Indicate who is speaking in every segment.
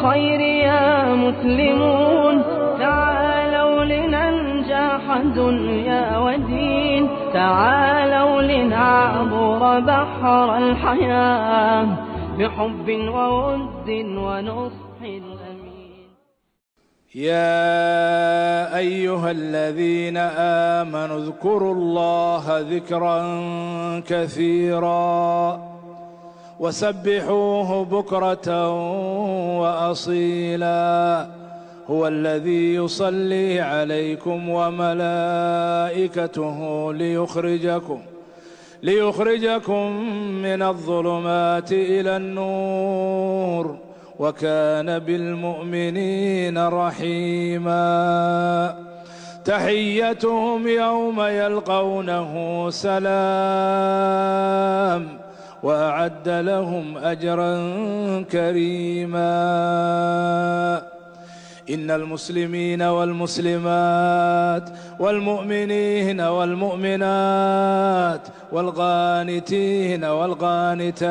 Speaker 1: الخير يا مسلمون، تعالوا لننجح دنيا ودين، تعالوا لنعبر بحر الحياة بحب وود ونصح الأمين.
Speaker 2: يا أيها الذين آمنوا اذكروا الله ذكرا كثيرا وسبحوه بكرة وأصيلا. هو الذي يصلي عليكم وملائكته ليخرجكم من الظلمات إلى النور، وكان بالمؤمنين رحيما. تحيتهم يوم يلقونه سلام، وأعد لهم أجرا كريما. إن المسلمين والمسلمات والمؤمنين والمؤمنات والقانتين والقانتات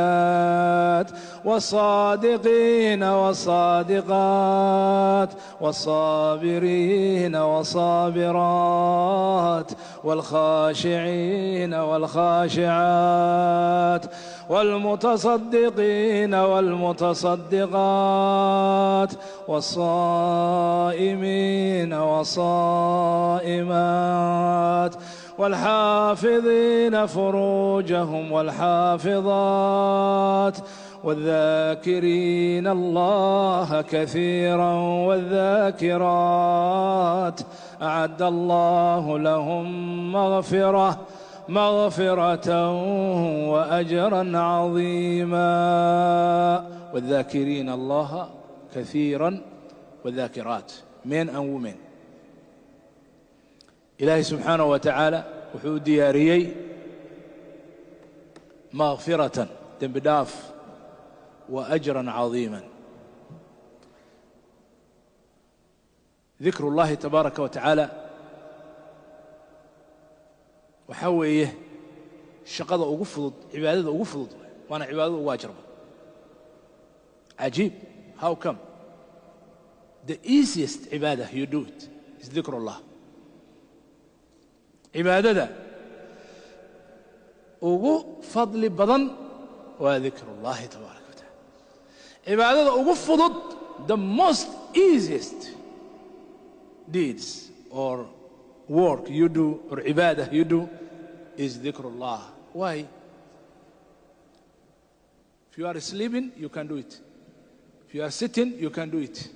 Speaker 2: والصادقين والصادقات والصابرين والصابرات والخاشعين والخاشعات والمتصدقين والمتصدقات والصائمين والصائمات والحافظين فروجهم والحافظات والذاكرين الله كثيرا والذاكرات أعد الله لهم مغفرة وأجرا عظيما. والذاكرين الله كثيرا والذاكرات men and women. إلهي سبحانه وتعالى wuxuu diyaariyey مغفرة dembi dhaaf وأجرا عظيما. ذكر الله تبارك وتعالى waxaa weeye shaqada ugu fudud, cibaadada ugu fudud, waana cibaadada ugu ajraba. Cajiib. How come? The easiest ibadah you do it is dhikrullah. Cibaadada ugu fadli badan waa dhikrullah tabaaraka wa ta'ala. Cibaadada ugu fudud, the most easiest deeds or work you do or ibadah you do is dhikrullah. Why? If you are sleeping, you can do it. If you are sitting, you can do it.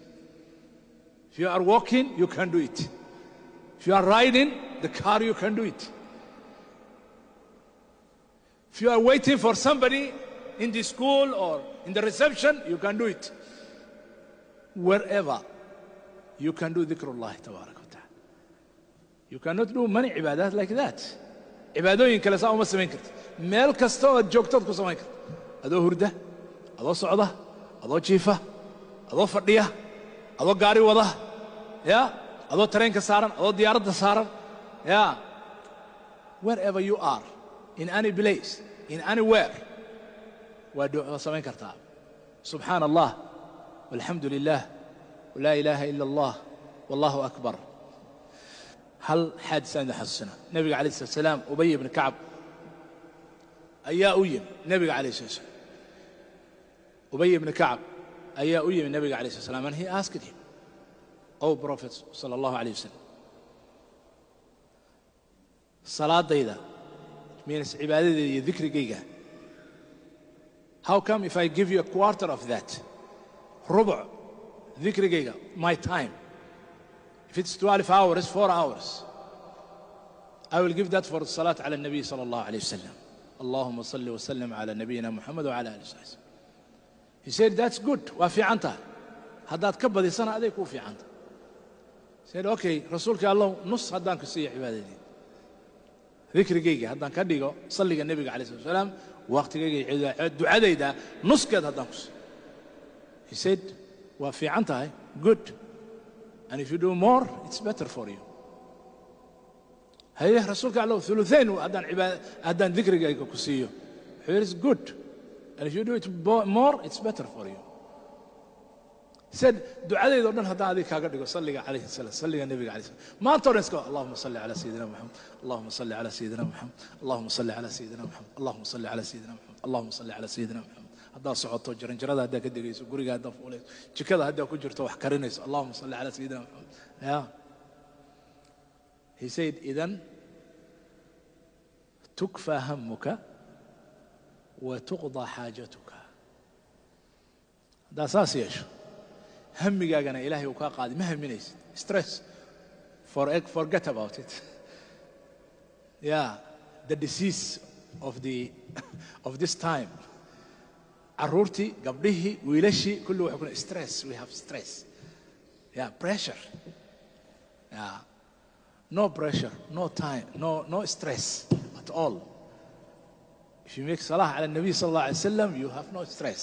Speaker 2: If you are walking, you can do it. If you are riding the car, you can do it. If you are waiting for somebody in the school or in the reception, you can do it. Wherever you can do dhikrullah tabarak. You cannot do many ibadat like that. Cibaadooyin kale saa uma samayn kartid. Meel kasta oo aad joogto ku samayn kartid. Adoo hurda, adoo socda, adoo jiifa, adoo fadhiya, adoo gaari wada, adoo tareenka saaran, adoo diyaaradda saaran, wherever you are, in any place, in anywhere, waa samayn kartaa. Subhanallah, walhamdulillah, wa la ilaha illa Allah, wallahu akbar. هل حادثة عند حسنا النبي عليه الصلاة والسلام أبي بن كعب أيا أيم النبي عليه الصلاة والسلام أبي بن كعب أيا أيم النبي عليه الصلاة والسلام and he asked him, O Prophet صلى الله عليه وسلم, صلاة ديدا means عبادة ذكر جيجا. How come if I give you a quarter of that, ربع ذكر جيجا, my time, if it's 12 hours, 4 hours, I will give that for الصلاة على النبي صلى الله عليه وسلم. اللهم صل وسلم على نبينا محمد وعلى آله وسلم. He said, that's good. وفي عنتها. هدات كبدي سنة عليك وفي عنتها. He said, okay, رسولك الله نص هدان كسية عبادة دي. ذكر جيجي هدان كديجو صلي النبي عليه الصلاة والسلام وقت جيجي دعاء ده نص كده هدان كسي. He said, وفي عنتها good. And if you do more, it's better for you. هي رسولك الله ثلثين وأدان ذكرك كسيه. Here is good. And if you do it more, it's better for you. said ducadaydo dhan haddaan adiga kaaga dhigo salliga calayhi salaam salliga nabiga calayhi salaam maanta oo dhan iska allahumma salli ala sayyidina muhammad allahumma salli ala sayyidina muhammad allahumma salli ala sayyidina muhammad allahumma salli ala sayyidina muhammad allahumma salli ala sayyidina muhammad haddaad socoto jaranjarada haddaad ka degayso guriga haddaad fuulayso jikada haddaad ku jirto wax karinayso allahumma salli ala sayyidina muhammad yeah he said idan tukfa hammuka wa tuqda hajatuka haddaad saas yeesho hamigaagana ilaahay uu kaa qaadi ma haminaysid stress forget about it yeah the disease of this time carruurtii gabdhihii wiilashii kulli waxay kuna stress we have stress yeah pressure yeah no pressure no time no stress at all if you make salah ala nabi sallallahu alaihi wasallam you have no stress.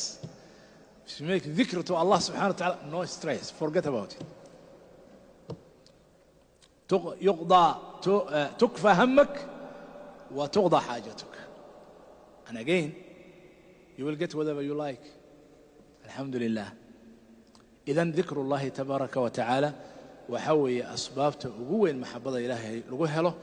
Speaker 2: If you make dhikr to Allah subhanahu wa ta'ala, no stress, forget about it. تكفى همك وتقضى حاجتك. And again, you will get whatever you like. Alhamdulillah. إذن ذكر الله تبارك وتعالى وحوي أسبابته وقوة المحبة إلهي لغو هلو